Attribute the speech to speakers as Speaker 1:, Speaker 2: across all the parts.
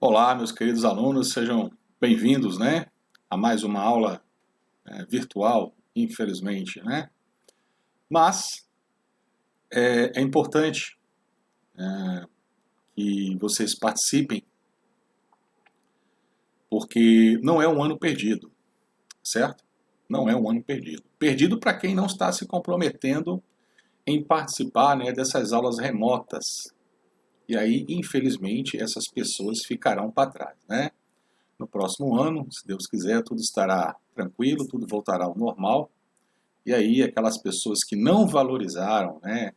Speaker 1: Olá, meus queridos alunos, sejam bem-vindos, né, a mais uma aula virtual, infelizmente, né? Mas é importante que vocês participem, porque não é um ano perdido, certo? Não é um ano perdido. Perdido para quem não está se comprometendo em participar, né, dessas aulas remotas. E aí, infelizmente, essas pessoas ficarão para trás, né? No próximo ano, se Deus quiser, tudo estará tranquilo, tudo voltará ao normal. E aí, aquelas pessoas que não valorizaram, né,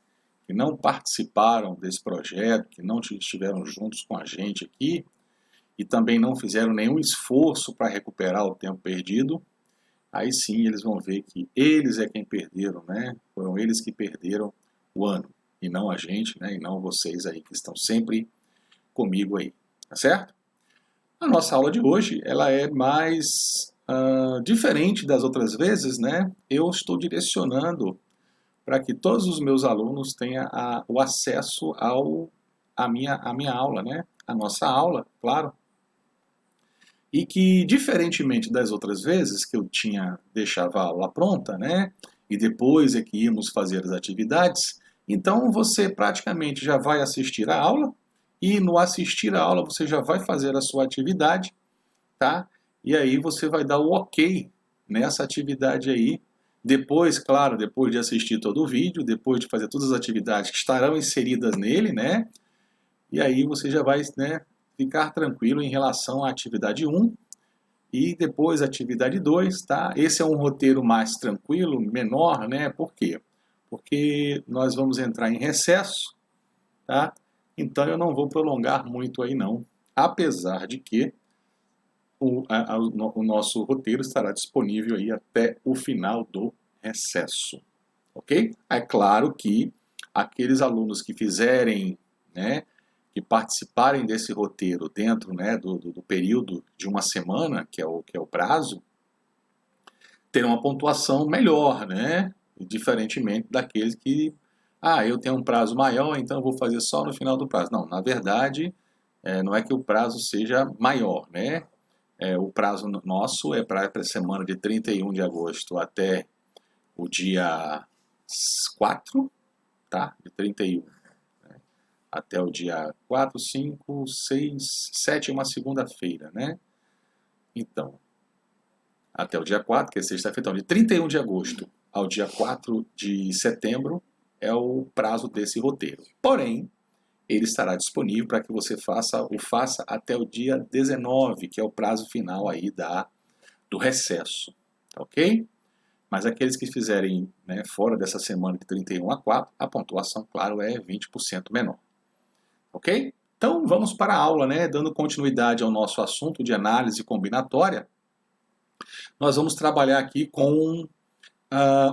Speaker 1: que não participaram desse projeto, que não estiveram juntos com a gente aqui, e também não fizeram nenhum esforço para recuperar o tempo perdido, aí sim eles vão ver que eles é quem perderam, né? Foram eles que perderam o ano, e não a gente, né? E não vocês aí que estão sempre comigo aí, tá certo? A nossa aula de hoje, ela é mais diferente das outras vezes, né? Eu estou direcionando para que todos os meus alunos tenham o acesso à minha aula, né? A nossa aula, claro. E que, diferentemente das outras vezes, que eu deixava a aula pronta, né? E depois é que íamos fazer as atividades, então você praticamente já vai assistir a aula, e no assistir a aula você já vai fazer a sua atividade, tá? E aí você vai dar o ok nessa atividade aí. Depois, claro, depois de assistir todo o vídeo, depois de fazer todas as atividades que estarão inseridas nele, né? E aí você já vai, né, ficar tranquilo em relação à atividade 1 e depois a atividade 2, tá? Esse é um roteiro mais tranquilo, menor, né? Por quê? Porque nós vamos entrar em recesso, tá? Então eu não vou prolongar muito aí não, apesar de que o nosso roteiro estará disponível aí até o final do recesso, ok? É claro que aqueles alunos que fizerem, né, que participarem desse roteiro dentro, né, do período de uma semana, que é o prazo, terão uma pontuação melhor, né? Diferentemente daqueles que, eu tenho um prazo maior, então eu vou fazer só no final do prazo. Não, na verdade, não é que o prazo seja maior, né? O prazo nosso é para a semana de 31 de agosto até o dia 4, tá? De 31 até o dia 4, 5, 6, 7 é uma segunda-feira, né? Então, até o dia 4, que é sexta-feira, então, de 31 de agosto ao dia 4 de setembro é o prazo desse roteiro. Porém, ele estará disponível para que você faça até o dia 19, que é o prazo final aí do recesso, tá ok? Mas aqueles que fizerem, né, fora dessa semana de 31 a 4, a pontuação, claro, é 20% menor, ok? Então vamos para a aula, né, dando continuidade ao nosso assunto de análise combinatória. Nós vamos trabalhar aqui com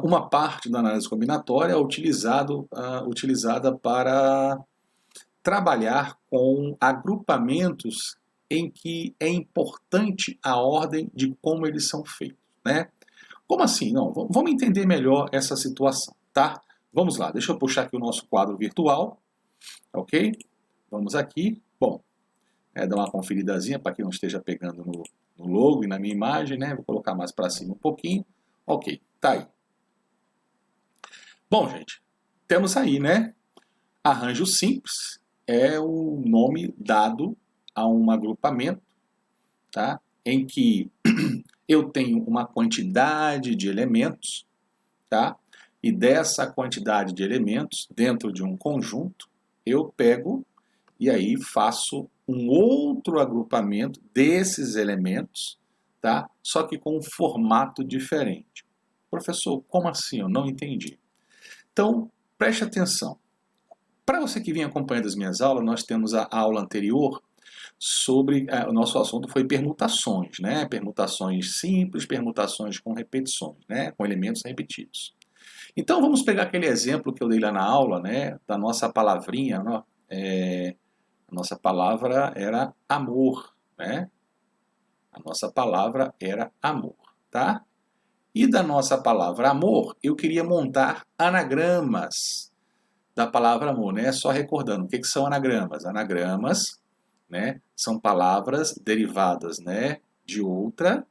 Speaker 1: uma parte da análise combinatória utilizada para trabalhar com agrupamentos em que é importante a ordem de como eles são feitos, né? Como assim? Não, vamos entender melhor essa situação, tá? Vamos lá, deixa eu puxar aqui o nosso quadro virtual, ok? Vamos aqui, bom, dar uma conferidazinha para quem não esteja pegando no logo e na minha imagem, né? Vou colocar mais para cima um pouquinho, ok, tá aí. Bom, gente, temos aí, né? Arranjo simples é o nome dado a um agrupamento, tá? Em que eu tenho uma quantidade de elementos, tá? E dessa quantidade de elementos, dentro de um conjunto, eu pego e aí faço um outro agrupamento desses elementos, tá? Só que com um formato diferente. Professor, como assim? Eu não entendi. Então, preste atenção. Para você que vem acompanhando as minhas aulas, nós temos a aula anterior sobre, o nosso assunto foi permutações, né? Permutações simples, permutações com repetições, né? Com elementos repetidos. Então vamos pegar aquele exemplo que eu dei lá na aula, né? Da nossa palavrinha, né? A nossa palavra era amor, né? A nossa palavra era amor, tá? E da nossa palavra amor, eu queria montar anagramas da palavra amor, né? Só recordando, o que são anagramas? Anagramas, né, são palavras derivadas, né, de outra,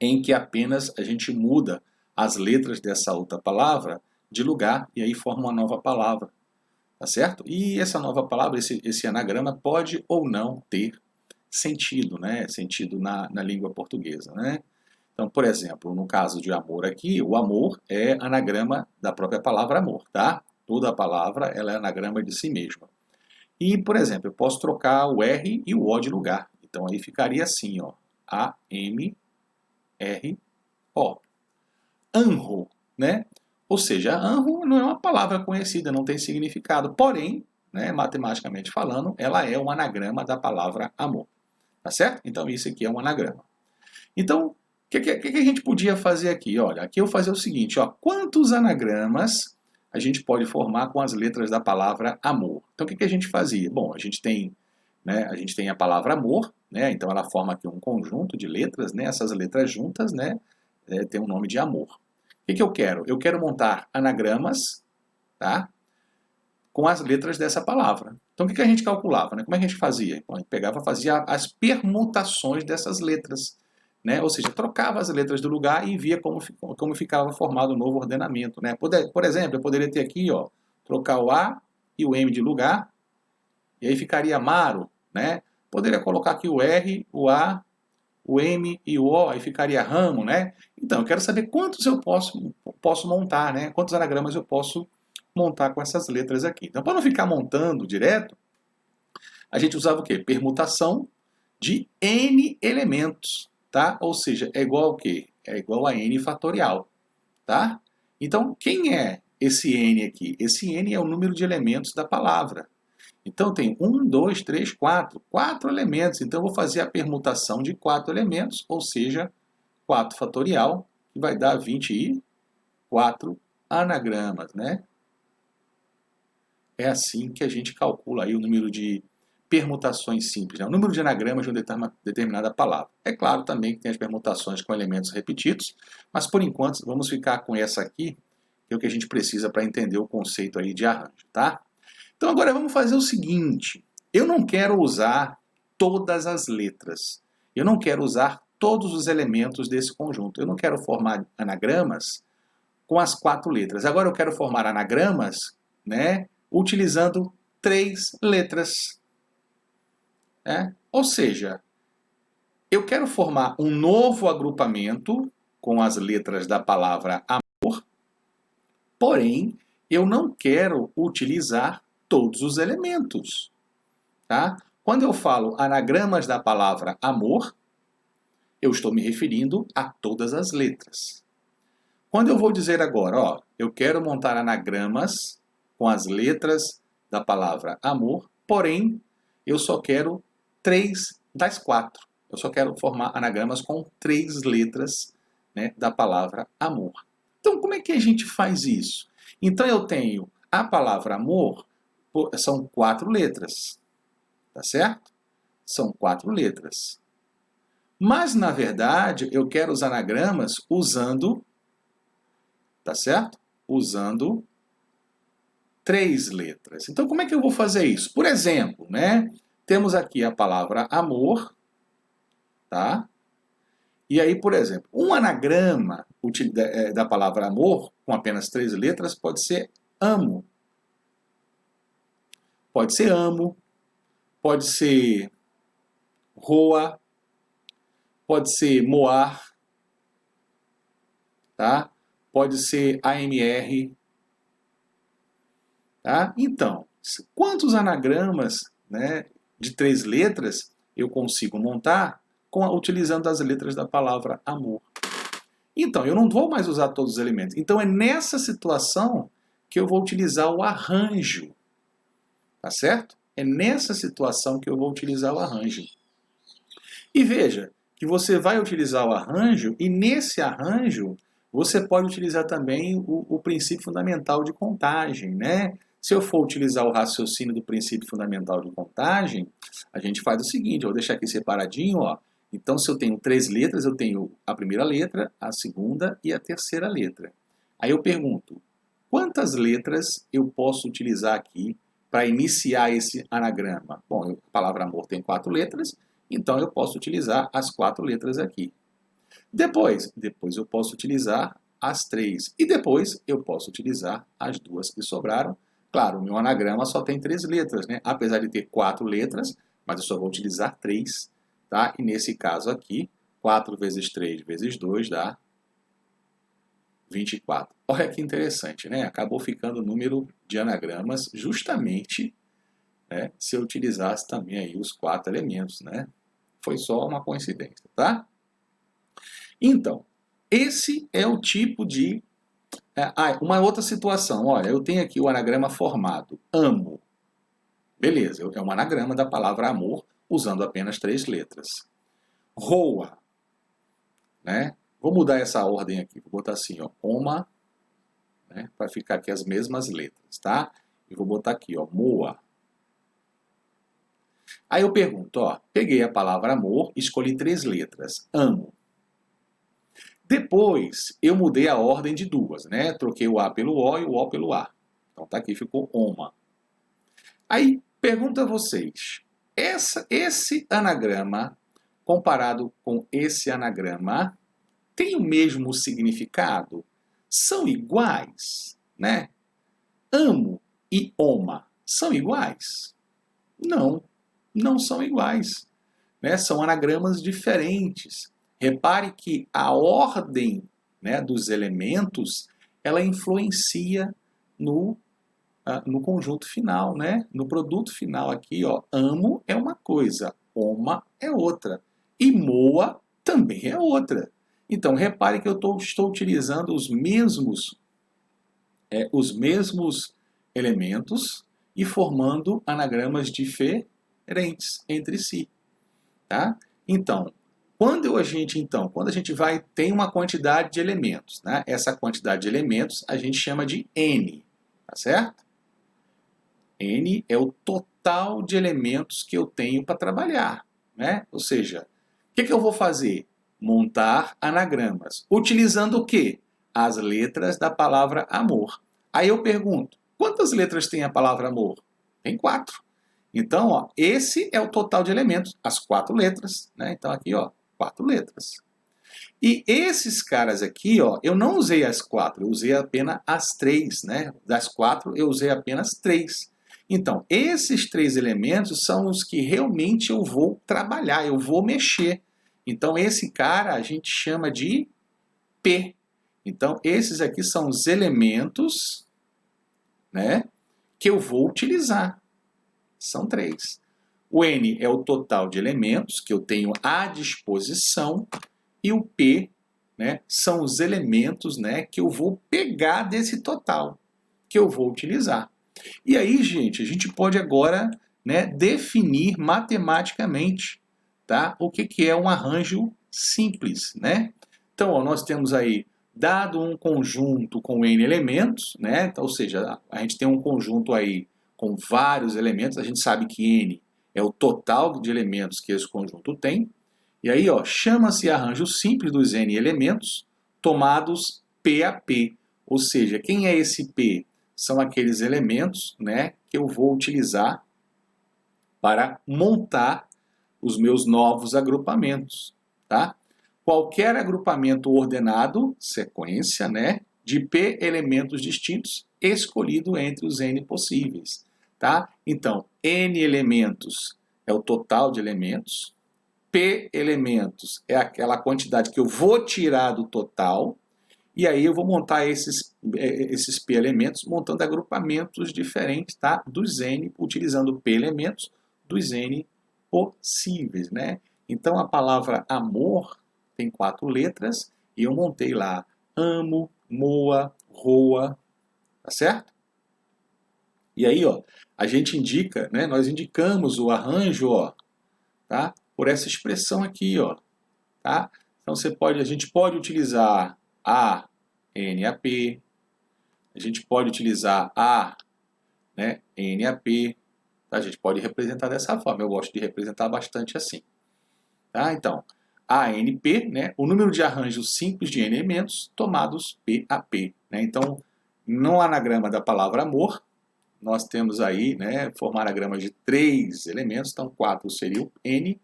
Speaker 1: em que apenas a gente muda as letras dessa outra palavra de lugar e aí forma uma nova palavra, tá certo? E essa nova palavra, esse anagrama pode ou não ter sentido, né, sentido na língua portuguesa, né? Então, por exemplo, no caso de amor aqui, o amor é anagrama da própria palavra amor, tá? Toda a palavra ela é anagrama de si mesma. E, por exemplo, eu posso trocar o R e o O de lugar. Então, aí ficaria assim, ó, A-M-R-O. Anro, né? Ou seja, anro não é uma palavra conhecida, não tem significado. Porém, né, matematicamente falando, ela é um anagrama da palavra amor. Tá certo? Então, isso aqui é um anagrama. Então, o que a gente podia fazer aqui? Olha, aqui eu fazia o seguinte, ó, quantos anagramas a gente pode formar com as letras da palavra amor? Então, o que a gente fazia? Bom, a gente tem, né, a palavra amor, né, então ela forma aqui um conjunto de letras, né, essas letras juntas, né, tem um nome de amor. O que eu quero? Eu quero montar anagramas, tá, com as letras dessa palavra. Então, o que a gente calculava? Né? Como é que a gente fazia? Bom, a gente pegava e fazia as permutações dessas letras. Né? Ou seja, trocava as letras do lugar e via como ficava formado o novo ordenamento. Né? Por exemplo, eu poderia ter aqui, ó, trocar o A e o M de lugar, e aí ficaria Amaro. Né? Poderia colocar aqui o R, o A, o M e o O, aí ficaria Ramo. Né? Então, eu quero saber quantos eu posso montar, né? Quantos anagramas eu posso montar com essas letras aqui. Então, para não ficar montando direto, a gente usava o quê? Permutação de N elementos. Tá? Ou seja, é igual ao quê? É igual a n fatorial, tá? Então, quem é esse n aqui? Esse n é o número de elementos da palavra. Então, tem 1, 2, 3, 4. 4 elementos. Então, eu vou fazer a permutação de 4 elementos, ou seja, 4 fatorial, que vai dar 24 anagramas, né? É assim que a gente calcula aí o número de permutações simples, né? O número de anagramas de uma determinada palavra. É claro também que tem as permutações com elementos repetidos, mas por enquanto vamos ficar com essa aqui, que é o que a gente precisa para entender o conceito aí de arranjo, tá? Então agora vamos fazer o seguinte, eu não quero usar todas as letras, eu não quero usar todos os elementos desse conjunto, eu não quero formar anagramas com as 4 letras, agora eu quero formar anagramas, né, utilizando 3 letras. Ou seja, eu quero formar um novo agrupamento com as letras da palavra amor, porém, eu não quero utilizar todos os elementos. Tá? Quando eu falo anagramas da palavra amor, eu estou me referindo a todas as letras. Quando eu vou dizer agora, ó, eu quero montar anagramas com as letras da palavra amor, porém, eu só quero 3 das 4. Eu só quero formar anagramas com 3 letras, né, da palavra amor. Então, como é que a gente faz isso? Então, eu tenho a palavra amor, são 4 letras, tá certo? São 4 letras. Mas, na verdade, eu quero os anagramas usando, tá certo? Usando 3 letras. Então, como é que eu vou fazer isso? Por exemplo, né? Temos aqui a palavra amor, tá? E aí, por exemplo, um anagrama da palavra amor, com apenas 3 letras, pode ser amo. Pode ser amo, pode ser roa, pode ser moar, tá? Pode ser AMR, tá? Então, quantos anagramas, né, de 3 letras eu consigo montar utilizando as letras da palavra amor? Então, eu não vou mais usar todos os elementos. Então, é nessa situação que eu vou utilizar o arranjo. Tá certo? É nessa situação que eu vou utilizar o arranjo. E veja que você vai utilizar o arranjo e nesse arranjo você pode utilizar também o princípio fundamental de contagem, né? Se eu for utilizar o raciocínio do princípio fundamental de contagem, a gente faz o seguinte, eu vou deixar aqui separadinho, ó. Então, se eu tenho 3 letras, eu tenho a primeira letra, a segunda e a terceira letra. Aí eu pergunto, quantas letras eu posso utilizar aqui para iniciar esse anagrama? Bom, a palavra amor tem 4 letras, então eu posso utilizar as 4 letras aqui. Depois eu posso utilizar as 3. E depois eu posso utilizar as 2 que sobraram. Claro, o meu anagrama só tem 3 letras, né? Apesar de ter 4 letras, mas eu só vou utilizar 3, tá? E nesse caso aqui, 4 vezes 3 vezes 2 dá 24. Olha que interessante, né? Acabou ficando o número de anagramas justamente, né, se eu utilizasse também aí os 4 elementos, né? Foi só uma coincidência, tá? Então, esse é o tipo de... uma outra situação, olha, eu tenho aqui o anagrama formado, amo. Beleza, é um anagrama da palavra amor, usando apenas 3 letras. Roa, né? Vou mudar essa ordem aqui, vou botar assim, ó, oma, né, para ficar aqui as mesmas letras, tá? E vou botar aqui, ó, moa. Aí eu pergunto, ó, peguei a palavra amor, escolhi 3 letras, amo. Depois, eu mudei a ordem de 2, né? Troquei o A pelo O e o O pelo A. Então tá aqui, ficou oma. Aí, pergunto a vocês, esse anagrama, comparado com esse anagrama, tem o mesmo significado? São iguais, né? Amo e oma são iguais? Não, não são iguais, né? São anagramas diferentes. Repare que a ordem, né, dos elementos, ela influencia no conjunto final, né? No produto final aqui, ó, amo é uma coisa, oma é outra. E moa também é outra. Então, repare que eu estou utilizando os mesmos elementos e formando anagramas diferentes entre si, tá? Então, quando a gente tem uma quantidade de elementos, né? Essa quantidade de elementos a gente chama de N, tá certo? N é o total de elementos que eu tenho para trabalhar, né? Ou seja, o que eu vou fazer? Montar anagramas. Utilizando o quê? As letras da palavra amor. Aí eu pergunto, quantas letras tem a palavra amor? Tem 4. Então, ó, esse é o total de elementos, as 4 letras, né? Então aqui, ó, 4 letras. E esses caras aqui, ó, eu não usei as 4, eu usei apenas as 3, né? Das 4 eu usei apenas 3. Então, esses 3 elementos são os que realmente eu vou trabalhar, eu vou mexer. Então, esse cara a gente chama de P. Então, esses aqui são os elementos, né, que eu vou utilizar. São 3. O N é o total de elementos que eu tenho à disposição. E o P, né, são os elementos, né, que eu vou pegar desse total, que eu vou utilizar. E aí, gente, a gente pode agora, né, definir matematicamente, tá, o que é um arranjo simples, né? Então, ó, nós temos aí, dado um conjunto com N elementos, né, então, ou seja, a gente tem um conjunto aí com vários elementos, a gente sabe que N é o total de elementos que esse conjunto tem. E aí, ó, chama-se arranjo simples dos N elementos tomados P a P. Ou seja, quem é esse P? São aqueles elementos, né, que eu vou utilizar para montar os meus novos agrupamentos, tá? Qualquer agrupamento ordenado, sequência, né, de P elementos distintos, escolhido entre os N possíveis, tá? Então, N elementos é o total de elementos, P elementos é aquela quantidade que eu vou tirar do total, e aí eu vou montar esses P elementos, montando agrupamentos diferentes, tá? Dos N, utilizando P elementos dos N possíveis, né? Então a palavra amor tem 4 letras, e eu montei lá amo, moa, roa, tá certo? E aí, ó, a gente indica, né? Nós indicamos o arranjo, ó, tá? Por essa expressão aqui, ó, tá? Então a gente pode utilizar a NAP, a gente pode utilizar a, né, NAP, tá? A gente pode representar dessa forma, eu gosto de representar bastante assim, tá? Então, ANP, né, o número de arranjos simples de N elementos tomados P a P, né? Então, no anagrama da palavra amor, nós temos aí, né, formar a grama de 3 elementos, então 4 seria o N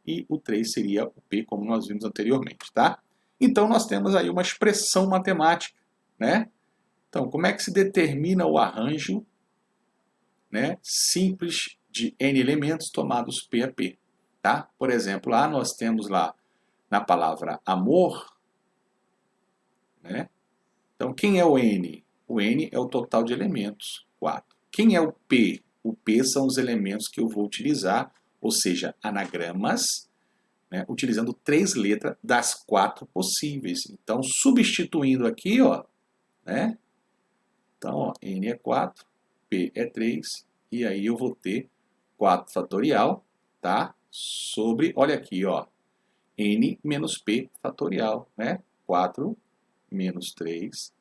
Speaker 1: e o 3 seria o P, como nós vimos anteriormente, tá? Então nós temos aí uma expressão matemática, né? Então, como é que se determina o arranjo, né, simples de N elementos tomados P a P, tá? Por exemplo, lá nós temos lá na palavra amor, né? Então, quem é o N? O N é o total de elementos, 4. Quem é o P? O P são os elementos que eu vou utilizar, ou seja, anagramas, né, utilizando 3 letras das 4 possíveis. Então, substituindo aqui, ó, né? Então, ó, N é 4, P é 3, e aí eu vou ter 4 fatorial, tá? Sobre, olha aqui, ó, N menos P fatorial, né? 4 menos 3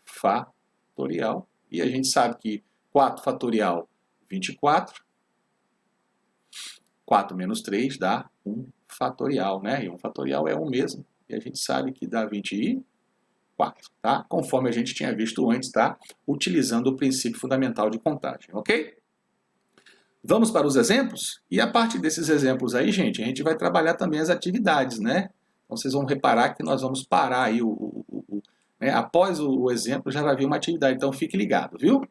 Speaker 1: fatorial. E a gente sabe que 4 fatorial, 24. 4 menos 3 dá 1 fatorial, né? E 1 fatorial é 1 mesmo. E a gente sabe que dá 24, tá? Conforme a gente tinha visto antes, tá? Utilizando o princípio fundamental de contagem, ok? Vamos para os exemplos? E a partir desses exemplos aí, gente, a gente vai trabalhar também as atividades, né? Então vocês vão reparar que nós vamos parar aí, né? Após o exemplo já vai vir uma atividade, então fique ligado, viu?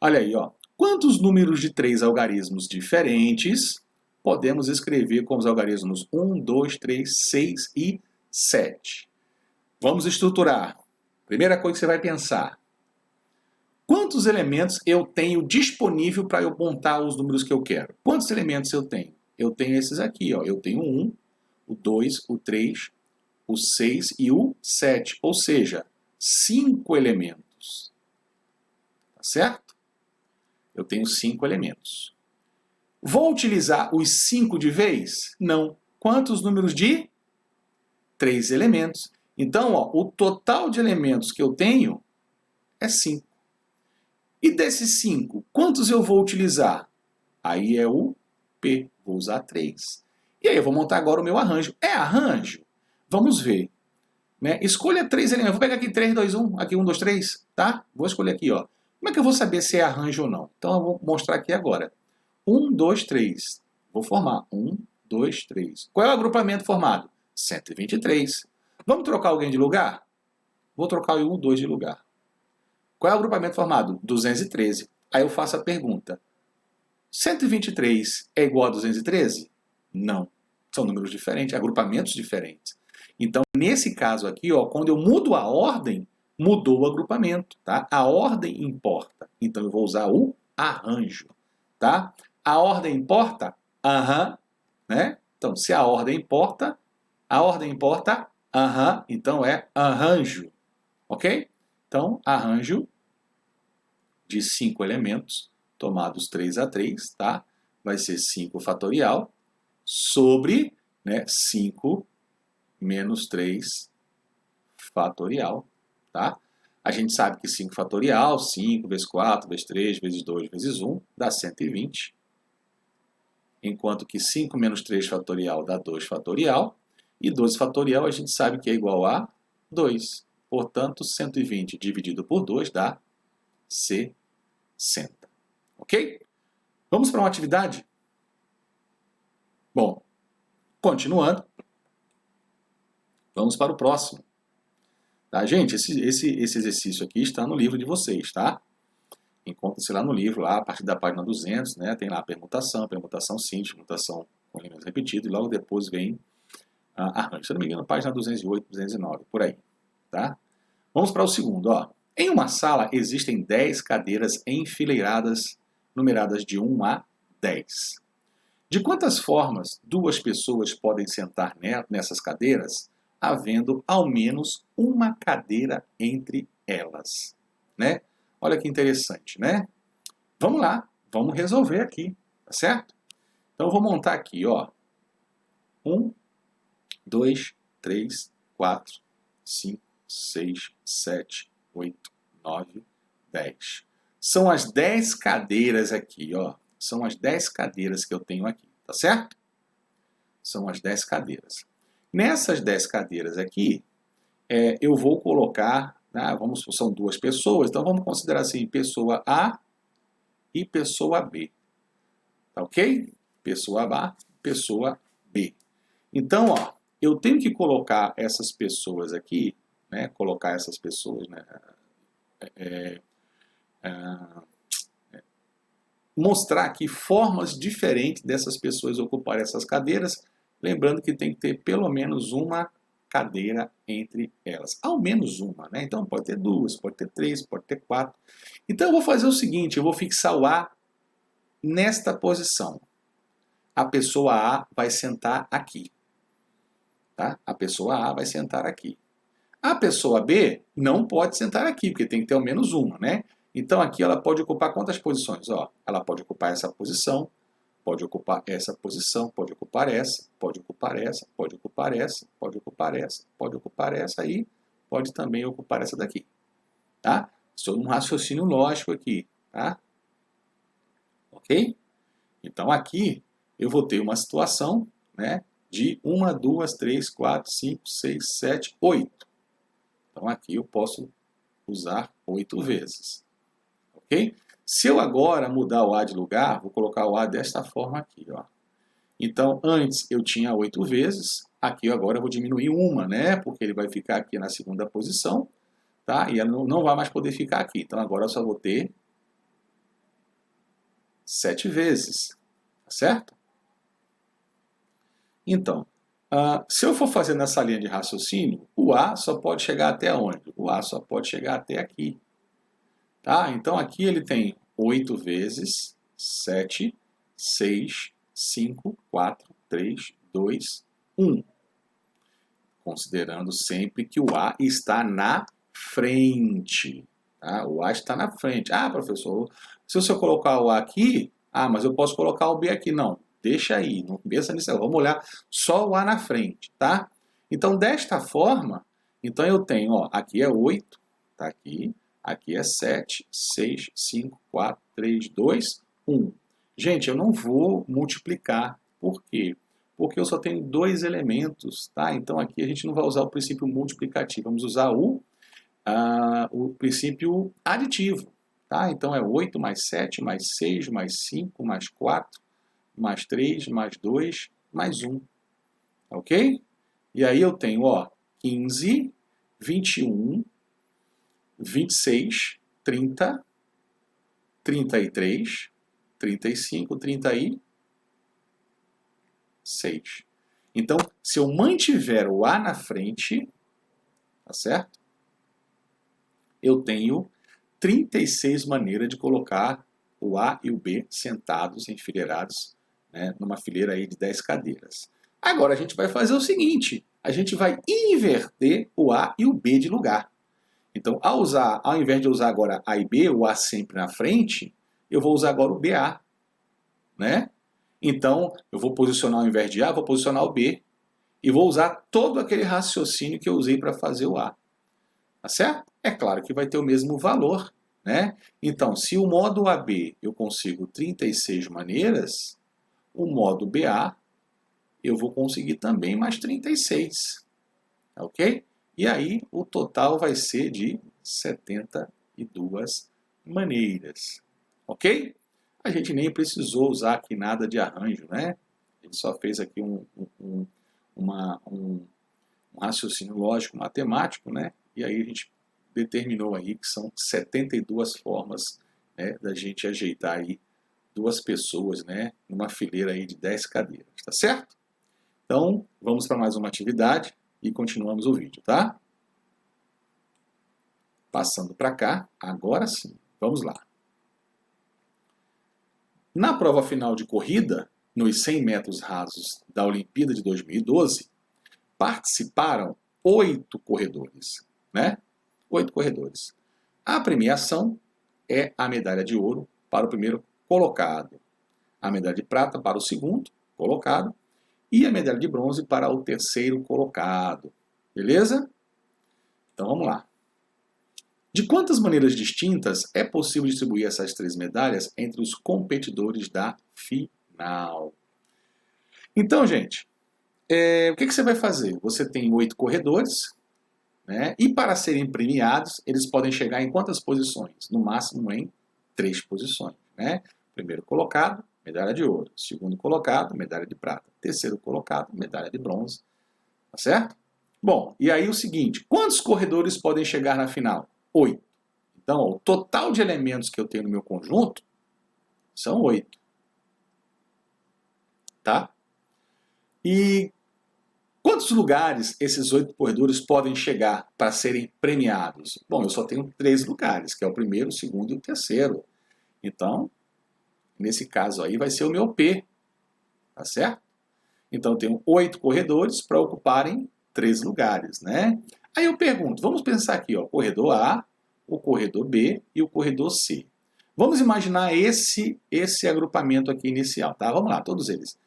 Speaker 1: Olha aí, ó. Quantos números de 3 algarismos diferentes podemos escrever com os algarismos 1, 2, 3, 6 e 7? Vamos estruturar. Primeira coisa que você vai pensar. Quantos elementos eu tenho disponível para eu montar os números que eu quero? Quantos elementos eu tenho? Eu tenho esses aqui, ó. Eu tenho o 1, o 2, o 3, o 6 e o 7. Ou seja, 5 elementos. Tá certo? Eu tenho 5 elementos. Vou utilizar os 5 de vez? Não. Quantos números de? 3 elementos. Então, ó, o total de elementos que eu tenho é 5. E desses 5, quantos eu vou utilizar? Aí é o P. Vou usar 3. E aí eu vou montar agora o meu arranjo. É arranjo? Vamos ver. Né? Escolha 3 elementos. Vou pegar aqui 3, 2, 1. Aqui 1, 2, 3. Tá? Vou escolher aqui, ó. Como é que eu vou saber se é arranjo ou não? Então eu vou mostrar aqui agora. 1, 2, 3. Vou formar 1, 2, 3. Qual é o agrupamento formado? 123. Vamos trocar alguém de lugar? Vou trocar o 1, 2 de lugar. Qual é o agrupamento formado? 213. Aí eu faço a pergunta. 123 é igual a 213? Não. São números diferentes, agrupamentos diferentes. Então, nesse caso aqui, ó, quando eu mudo a ordem, mudou o agrupamento, tá? A ordem importa. Então, eu vou usar o arranjo, tá? A ordem importa? Aham, né? Então, se a ordem importa, aham, então é arranjo, ok? Então, arranjo de 5 elementos, tomados 3 a 3, tá? Vai ser 5 fatorial sobre, né, 5 menos 3 fatorial, tá? A gente sabe que 5 fatorial, 5 vezes 4, vezes 3, vezes 2, vezes 1, dá 120. Enquanto que 5 menos 3 fatorial dá 2 fatorial. E 12 fatorial a gente sabe que é igual a 2. Portanto, 120 dividido por 2 dá 60. Ok? Vamos para uma atividade? Bom, continuando. Vamos para o próximo. Tá, gente? Esse exercício aqui está no livro de vocês, tá? Encontra-se lá no livro, lá, a partir da página 200, né? Tem lá a permutação simples, permutação com elementos repetidos, e logo depois vem arranjo. Se eu não me engano, página 208, 209, por aí, tá? Vamos para o segundo, ó. Em uma sala existem 10 cadeiras enfileiradas, numeradas de 1 a 10. De quantas formas 2 pessoas podem sentar nessas cadeiras, havendo ao menos uma cadeira entre elas, né? Olha que interessante, né? Vamos lá, vamos resolver aqui, tá certo? Então eu vou montar aqui, ó. 1, 2, 3, 4, 5, 6, 7, 8, 9, 10. São as 10 cadeiras aqui, ó. São as 10 cadeiras que eu tenho aqui, tá certo? São as 10 cadeiras. Nessas 10 cadeiras aqui, eu vou colocar né? São duas pessoas, então vamos considerar assim, pessoa A e pessoa B. Tá ok? Pessoa A, pessoa B. Então, ó, eu tenho que colocar essas pessoas aqui, né? Colocar essas pessoas, né? Mostrar aqui formas diferentes dessas pessoas ocuparem essas cadeiras, lembrando que tem que ter pelo menos uma cadeira entre elas. Ao menos uma, né? Então pode ter duas, pode ter três, pode ter quatro. Então eu vou fazer o seguinte, eu vou fixar o A nesta posição. A pessoa A vai sentar aqui. Tá? A pessoa A vai sentar aqui. A pessoa B não pode sentar aqui, porque tem que ter ao menos uma, né? Então aqui ela pode ocupar quantas posições? Ó, ela pode ocupar essa posição, pode ocupar essa posição, pode ocupar essa, pode ocupar essa, pode ocupar essa, pode ocupar essa, pode ocupar essa e pode também ocupar essa daqui. Tá? Estou num raciocínio lógico aqui. Tá? Ok? Então aqui eu vou ter uma situação, né, de 1, 2, 3, 4, 5, 6, 7, 8. Então aqui eu posso usar 8 vezes. Ok? Se eu agora mudar o A de lugar, vou colocar o A desta forma aqui. Ó. Então, antes eu tinha 8 vezes, aqui agora eu vou diminuir uma, né? Porque ele vai ficar aqui na segunda posição, tá? E ela não vai mais poder ficar aqui. Então agora eu só vou ter 7 vezes, tá certo? Então, se eu for fazer nessa linha de raciocínio, o A só pode chegar até onde? O A só pode chegar até aqui. Tá? Então aqui ele tem 8 vezes 7, 6, 5, 4, 3, 2, 1. Considerando sempre que o A está na frente. Tá? O A está na frente. Ah, professor, se eu colocar o A aqui, mas eu posso colocar o B aqui. Não, deixa aí, não pensa nisso. Vamos olhar só o A na frente. Tá? Então, desta forma, então eu tenho, ó, aqui é 8, tá aqui. Aqui é 7, 6, 5, 4, 3, 2, 1. Gente, eu não vou multiplicar. Por quê? Porque eu só tenho 2 elementos, tá? Então aqui a gente não vai usar o princípio multiplicativo, vamos usar o princípio aditivo, tá? Então é 8 mais 7, mais 6, mais 5, mais 4, mais 3, mais 2, mais 1. Ok? E aí eu tenho, ó, 15, 21, 26, 30, 33, 35, 36. Então, se eu mantiver o A na frente, tá certo? Eu tenho 36 maneiras de colocar o A e o B sentados, enfileirados, né, numa fileira aí de 10 cadeiras. Agora a gente vai fazer o seguinte, a gente vai inverter o A e o B de lugar. Então, ao invés de usar agora A e B, o A sempre na frente, eu vou usar agora o BA, né? Então, eu vou posicionar ao invés de A, vou posicionar o B e vou usar todo aquele raciocínio que eu usei para fazer o A. Tá certo? É claro que vai ter o mesmo valor, né? Então, se o modo AB eu consigo 36 maneiras, o modo BA eu vou conseguir também mais 36. Ok? E aí o total vai ser de 72 maneiras. Ok? A gente nem precisou usar aqui nada de arranjo, né? A gente só fez aqui um raciocínio lógico matemático, né? E aí a gente determinou aí que são 72 formas, né, da gente ajeitar aí duas pessoas, né, numa fileira aí de 10 cadeiras, tá certo? Então, vamos para mais uma atividade e continuamos o vídeo, tá? Passando para cá, agora sim, vamos lá. Na prova final de corrida, nos 100 metros rasos da Olimpíada de 2012, participaram 8 corredores, né? 8 corredores. A premiação é a medalha de ouro para o primeiro colocado, a medalha de prata para o segundo colocado e a medalha de bronze para o terceiro colocado. Beleza? Então vamos lá. De quantas maneiras distintas é possível distribuir essas 3 medalhas entre os competidores da final? Então, gente, o que você vai fazer? Você tem 8 corredores, né? E para serem premiados, eles podem chegar em quantas posições? No máximo em 3 posições, né? Primeiro colocado, medalha de ouro. Segundo colocado, medalha de prata. Terceiro colocado, medalha de bronze. Tá certo? Bom, e aí o seguinte, quantos corredores podem chegar na final? 8. Então, ó, o total de elementos que eu tenho no meu conjunto são 8. Tá? E quantos lugares esses 8 corredores podem chegar para serem premiados? Bom, eu só tenho 3 lugares, que é o primeiro, o segundo e o terceiro. Então, nesse caso aí vai ser o meu P, tá certo? Então, eu tenho 8 corredores para ocuparem 3 lugares, né? Aí eu pergunto, vamos pensar aqui, ó, corredor A, o corredor B e o corredor C. Vamos imaginar esse agrupamento aqui inicial, tá? Vamos lá, todos eles.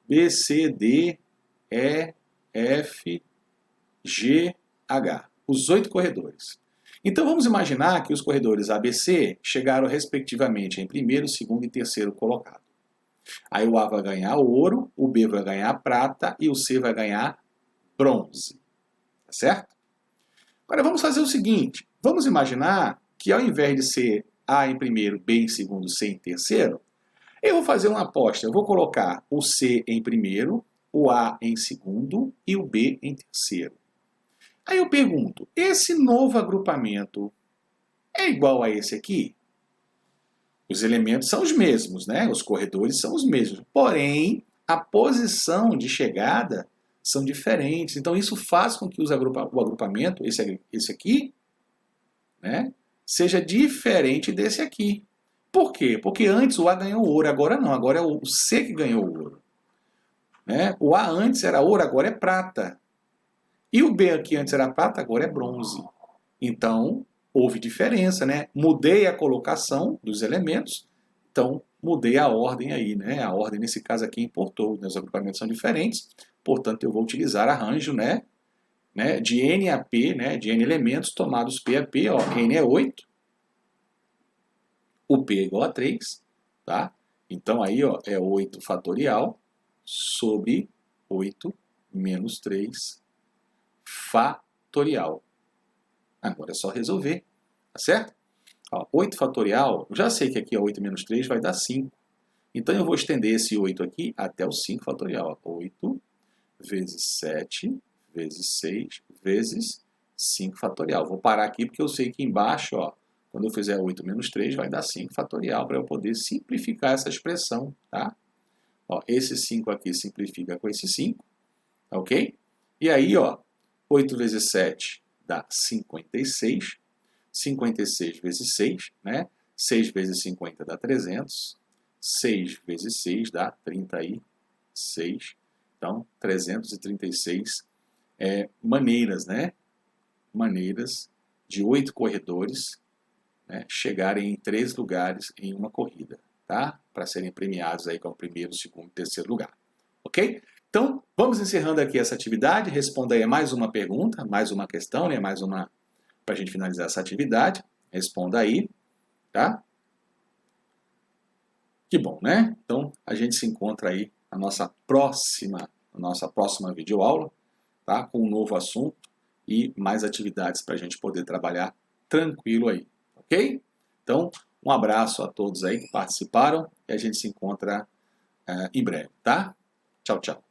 Speaker 1: B, C, D, E, F, G, H. Os 8 corredores. Então vamos imaginar que os corredores ABC chegaram respectivamente em primeiro, segundo e terceiro colocado. Aí o A vai ganhar ouro, o B vai ganhar prata e o C vai ganhar bronze. Tá certo? Agora vamos fazer o seguinte. Vamos imaginar que ao invés de ser A em primeiro, B em segundo, C em terceiro, eu vou fazer uma aposta. Eu vou colocar o C em primeiro, o A em segundo e o B em terceiro. Aí eu pergunto, esse novo agrupamento é igual a esse aqui? Os elementos são os mesmos, né? Os corredores são os mesmos. Porém, a posição de chegada são diferentes. Então, isso faz com que o agrupamento, esse aqui, né, seja diferente desse aqui. Por quê? Porque antes o A ganhou ouro, agora não. Agora é o C que ganhou ouro. Né? O A antes era ouro, agora é prata. E o B aqui antes era prata, agora é bronze. Então, houve diferença, né? Mudei a colocação dos elementos, então mudei a ordem aí, né? A ordem nesse caso aqui importou, né? Os agrupamentos são diferentes, portanto eu vou utilizar arranjo, né? De N a P, né? De N elementos tomados P a P, ó, N é 8, o P é igual a 3, tá? Então aí, ó, é 8 fatorial sobre 8 menos 3 fatorial. Agora é só resolver, tá certo? Ó, 8 fatorial, já sei que aqui é 8 menos 3 vai dar 5. Então eu vou estender esse 8 aqui até o 5 fatorial. 8 vezes 7 vezes 6 vezes 5 fatorial. Vou parar aqui porque eu sei que embaixo, ó, quando eu fizer 8 menos 3 vai dar 5 fatorial para eu poder simplificar essa expressão, tá? Ó, esse 5 aqui simplifica com esse 5, ok? E aí, ó, 8 vezes 7 dá 56. 56 vezes 6, né? 6 vezes 50 dá 300. 6 vezes 6 dá 36. Então, 336 maneiras, né? Maneiras de 8 corredores, né, chegarem em 3 lugares em uma corrida, tá? Para serem premiados aí com o primeiro, segundo e terceiro lugar. Ok? Então, vamos encerrando aqui essa atividade. Responda aí mais uma pergunta, mais uma questão, né? Mais uma para a gente finalizar essa atividade. Responda aí, tá? Que bom, né? Então, a gente se encontra aí na nossa próxima videoaula, tá? Com um novo assunto e mais atividades para a gente poder trabalhar tranquilo aí, ok? Então, um abraço a todos aí que participaram e a gente se encontra em breve, tá? Tchau, tchau.